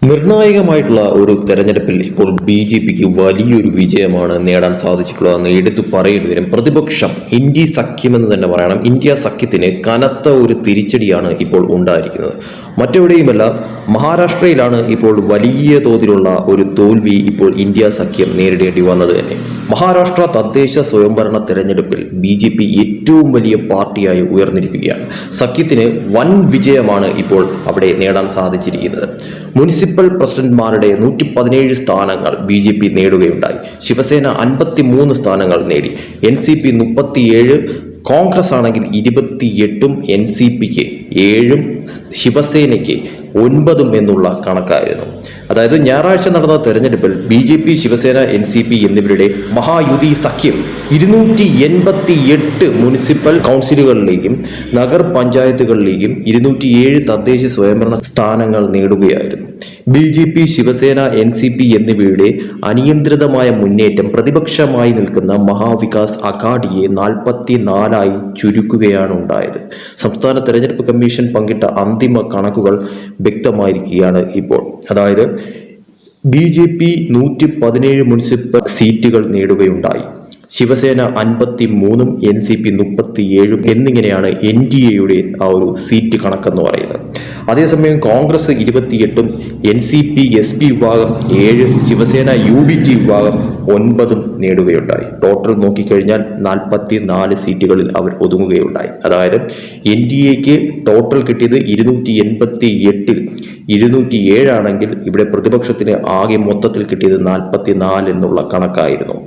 നിർണായകമായിട്ടുള്ള ഒരു തെരഞ്ഞെടുപ്പിൽ ഇപ്പോൾ ബി.ജെ.പിക്ക് വലിയൊരു വിജയമാണ് നേടാൻ സാധിച്ചിട്ടുള്ളതെന്ന് എടുത്തു പറയേണ്ടി വരും. പ്രതിപക്ഷം ഇന്ത്യ സഖ്യമെന്ന് തന്നെ പറയണം. ഇന്ത്യ സഖ്യത്തിന് കനത്ത ഒരു തിരിച്ചടിയാണ് ഇപ്പോൾ ഉണ്ടായിരിക്കുന്നത്. മറ്റെവിടെയുമല്ല, മഹാരാഷ്ട്രയിലാണ് ഇപ്പോൾ വലിയ തോതിലുള്ള ഒരു തോൽവി ഇപ്പോൾ ഇന്ത്യ സഖ്യം നേരിടേണ്ടി വന്നത് തന്നെ. മഹാരാഷ്ട്ര തദ്ദേശ സ്വയംഭരണ തെരഞ്ഞെടുപ്പിൽ ബി.ജെ.പി ഏറ്റവും വലിയ പാർട്ടിയായി ഉയർന്നിരിക്കുകയാണ്. സഖ്യത്തിന് വൻ വിജയമാണ് ഇപ്പോൾ അവിടെ നേടാൻ സാധിച്ചിരിക്കുന്നത്. മുനിസിപ്പൽ പ്രസിഡന്റുമാരുടെ 117 സ്ഥാനങ്ങൾ ബി.ജെ.പി നേടുകയുണ്ടായി. ശിവസേന 53 സ്ഥാനങ്ങൾ നേടി. എൻ.സി.പി 37, കോൺഗ്രസ് ആണെങ്കിൽ 28, എൻ.സി.പിക്ക് 7, ശിവസേനയ്ക്ക് 9 എന്നുള്ള കണക്കായിരുന്നു. അതായത് ഞായറാഴ്ച നടന്ന തെരഞ്ഞെടുപ്പിൽ ബി.ജെ.പി, ശിവസേന, എൻ.സി.പി എന്നിവരുടെ മഹായുതി സഖ്യം 288 മുനിസിപ്പൽ കൗൺസിലുകളിലേക്കും നഗർ പഞ്ചായത്തുകളിലേക്കും 207 തദ്ദേശ സ്വയംഭരണ സ്ഥാനങ്ങൾ നേടുകയായിരുന്നു. ബി.ജെ.പി, ശിവസേന, എൻ.സി.പി എന്നിവയുടെ അനിയന്ത്രിതമായ മുന്നേറ്റം പ്രതിപക്ഷമായി നിൽക്കുന്ന മഹാവികാസ് അഘാഡിയെ 44 ചുരുക്കുകയാണ് ഉണ്ടായത്. സംസ്ഥാന തെരഞ്ഞെടുപ്പ് കമ്മീഷൻ പങ്കിട്ട അന്തിമ കണക്കുകൾ വ്യക്തമായിരിക്കുകയാണ് ഇപ്പോൾ. അതായത് ബി.ജെ.പി 117 മുനിസിപ്പൽ സീറ്റുകൾ നേടുകയുണ്ടായി. ശിവസേന 53, എൻ.സി.പി 37 എന്നിങ്ങനെയാണ് എൻ.ഡി.എയുടെ ആ ഒരു സീറ്റ് കണക്കെന്ന് പറയുന്നത്. അതേസമയം കോൺഗ്രസ് 28, എൻ.സി.പി എസ്.പി വിഭാഗം 7, ശിവസേന യു.ബി.ടി വിഭാഗം 9 നേടുകയുണ്ടായി. ടോട്ടൽ നോക്കിക്കഴിഞ്ഞാൽ 44 സീറ്റുകളിൽ അവർ ഒതുങ്ങുകയുണ്ടായി. അതായത് എൻ.ഡി.എക്ക് ടോട്ടൽ കിട്ടിയത് 288-ൽ 207 ആണെങ്കിൽ ഇവിടെ പ്രതിപക്ഷത്തിന് ആകെ മൊത്തത്തിൽ കിട്ടിയത് 44 എന്നുള്ള കണക്കായിരുന്നു.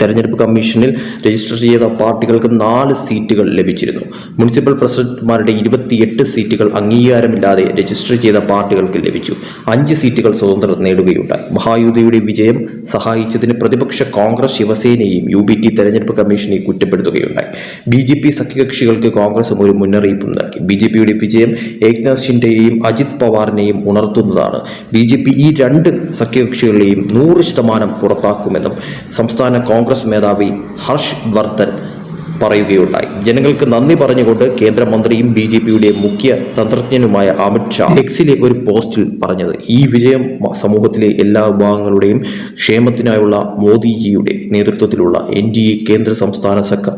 തെരഞ്ഞെടുപ്പ് കമ്മീഷനിൽ രജിസ്റ്റർ ചെയ്ത പാർട്ടികൾക്ക് 4 സീറ്റുകൾ ലഭിച്ചിരുന്നു. മുനിസിപ്പൽ പ്രസിഡന്റുമാരുടെ 28 സീറ്റുകൾ അംഗീകാരമില്ലാതെ രജിസ്റ്റർ ചെയ്ത പാർട്ടികൾക്ക് ലഭിച്ചു. 5 സീറ്റുകൾ സ്വതന്ത്രർ നേടുകയുണ്ടായി. മഹായുതിയുടെ വിജയം സഹായിച്ചതിന് പ്രതിപക്ഷ കോൺഗ്രസ് ശിവസേനയെയും യു.ബി.ടി തെരഞ്ഞെടുപ്പ് കമ്മീഷനെ കുറ്റപ്പെടുത്തുകയുണ്ടായി. ബി.ജെ.പി സഖ്യകക്ഷികൾക്ക് കോൺഗ്രസും ഒരു മുന്നറിയിപ്പും നൽകി. ബി.ജെ.പിയുടെ വിജയം ഏക്നാഥ് ഷിൻഡെയെയും അജിത് പവാറിനെയും ഉണർത്തുന്നതാണ്. ബി.ജെ.പി ഈ 2 സഖ്യകക്ഷികളെയും 100% പുറത്താക്കുമെന്നും സംസ്ഥാന കോൺഗ്രസ് മേധാവി ഹർഷ് വർദ്ധൻ പറയുകയുണ്ടായി. ജനങ്ങൾക്ക് നന്ദി പറഞ്ഞുകൊണ്ട് കേന്ദ്രമന്ത്രിയും ബി.ജെ.പിയുടെ മുഖ്യ തന്ത്രജ്ഞനുമായ അമിത് ഷാ എക്സിലെ ഒരു പോസ്റ്റിൽ പറഞ്ഞത്, ഈ വിജയം സമൂഹത്തിലെ എല്ലാ വിഭാഗങ്ങളുടെയും ക്ഷേമത്തിനായുള്ള മോദിജിയുടെ നേതൃത്വത്തിലുള്ള എൻ.ഡി.എ കേന്ദ്ര സംസ്ഥാന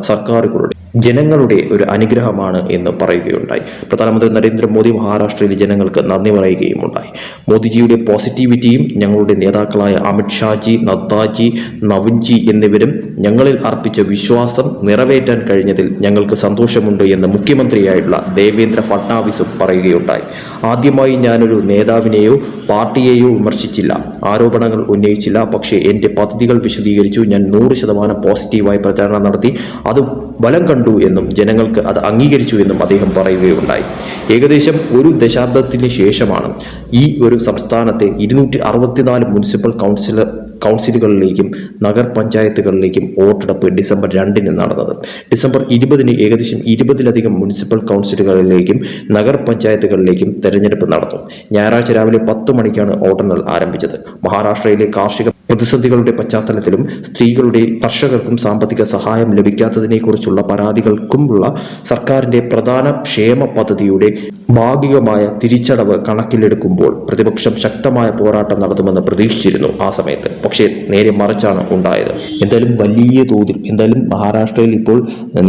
സർക്കാരുകളുടെ ജനങ്ങളുടെ ഒരു അനുഗ്രഹമാണ് എന്ന് പറയുകയുണ്ടായി. പ്രധാനമന്ത്രി നരേന്ദ്രമോദി മഹാരാഷ്ട്രയിലെ ജനങ്ങൾക്ക് നന്ദി പറയുകയും ഉണ്ടായി. മോദിജിയുടെ പോസിറ്റിവിറ്റിയും ഞങ്ങളുടെ നേതാക്കളായ അമിത് ഷാജി, നദ്ദാജി, നവീൻജി എന്നിവരും ഞങ്ങളിൽ അർപ്പിച്ച വിശ്വാസം നിറവേറ്റാൻ കഴിഞ്ഞതിൽ ഞങ്ങൾക്ക് സന്തോഷമുണ്ട് എന്ന് മുഖ്യമന്ത്രിയായിട്ടുള്ള ദേവേന്ദ്ര ഫട്നാവിസും പറയുകയുണ്ടായി. ആദ്യമായി ഞാനൊരു നേതാവിനെയോ പാർട്ടിയെയോ വിമർശിച്ചില്ല, ആരോപണങ്ങൾ ഉന്നയിച്ചില്ല. പക്ഷേ എൻ്റെ പദ്ധതികൾ വിശദീകരിച്ചു. ഞാൻ 100% പോസിറ്റീവായി പ്രചാരണം നടത്തി. അത് ബലം കണ്ടു എന്നും ജനങ്ങൾക്ക് അത് അംഗീകരിച്ചു എന്നും അദ്ദേഹം പറയുകയുണ്ടായി. ഏകദേശം ഒരു ദശാബ്ദത്തിന് ശേഷമാണ് ഈ ഒരു സംസ്ഥാനത്തെ 264 മുനിസിപ്പൽ കൗൺസിലുകളിലേക്കും നഗർ പഞ്ചായത്തുകളിലേക്കും വോട്ടെടുപ്പ് ഡിസംബർ 2 നടന്നത്. ഡിസംബർ 20 ഏകദേശം 20-ലധികം മുനിസിപ്പൽ കൗൺസിലുകളിലേക്കും നഗർ പഞ്ചായത്തുകളിലേക്കും തെരഞ്ഞെടുപ്പ് നടന്നു. ഞായറാഴ്ച രാവിലെ 10 മണിക്കാണ് വോട്ടെണ്ണൽ ആരംഭിച്ചത്. മഹാരാഷ്ട്രയിലെ കാർഷിക പ്രതിസന്ധികളുടെ പശ്ചാത്തലത്തിലും സ്ത്രീകളുടെ കർഷകർക്കും സാമ്പത്തിക സഹായം ലഭിക്കാത്തതിനെക്കുറിച്ചുള്ള പരാതികൾക്കുമുള്ള സർക്കാരിൻ്റെ പ്രധാന ക്ഷേമ പദ്ധതിയുടെ ഭാഗികമായ തിരിച്ചടവ് കണക്കിലെടുക്കുമ്പോൾ പ്രതിപക്ഷം ശക്തമായ പോരാട്ടം നടത്തുമെന്ന് പ്രതീക്ഷിച്ചിരുന്നു ആ സമയത്ത്. പക്ഷേ നേരെ മറിച്ചാണ് ഉണ്ടായത്. എന്തായാലും വലിയ തോതിൽ മഹാരാഷ്ട്രയിൽ ഇപ്പോൾ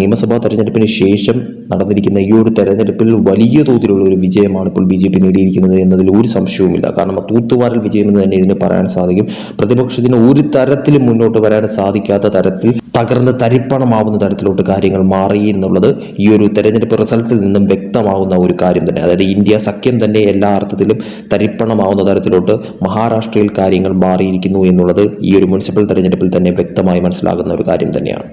നിയമസഭാ തെരഞ്ഞെടുപ്പിന് ശേഷം നടന്നിരിക്കുന്ന ഈ ഒരു തെരഞ്ഞെടുപ്പിൽ വലിയ തോതിലുള്ള ഒരു വിജയമാണ് ഇപ്പോൾ ബി.ജെ.പി നേടിയിരിക്കുന്നത് എന്നതിൽ ഒരു സംശയവുമില്ല. കാരണം തൂത്തുവാരൽ വിജയമെന്ന് തന്നെ ഇതിന് പറയാൻ സാധിക്കും. പ്രതിപക്ഷത്തിന് ഒരു തരത്തിലും മുന്നോട്ട് വരാൻ സാധിക്കാത്ത തരത്തിൽ തകർന്ന് തരിപ്പണമാവുന്ന തരത്തിലോട്ട് കാര്യങ്ങൾ മാറി എന്നുള്ളത് ഈ ഒരു തെരഞ്ഞെടുപ്പ് റിസൾട്ടിൽ നിന്നും വ്യക്തമാവുന്ന ഒരു കാര്യം തന്നെ. അതായത് ഇന്ത്യ സഖ്യം തന്നെ എല്ലാ അർത്ഥത്തിലും തരിപ്പണമാവുന്ന തരത്തിലോട്ട് മഹാരാഷ്ട്രയിൽ കാര്യങ്ങൾ മാറിയിരിക്കുന്നു എന്നുള്ളത് ഈ ഒരു മുനിസിപ്പൽ തെരഞ്ഞെടുപ്പിൽ തന്നെ വ്യക്തമായി മനസ്സിലാകുന്ന ഒരു കാര്യം തന്നെയാണ്.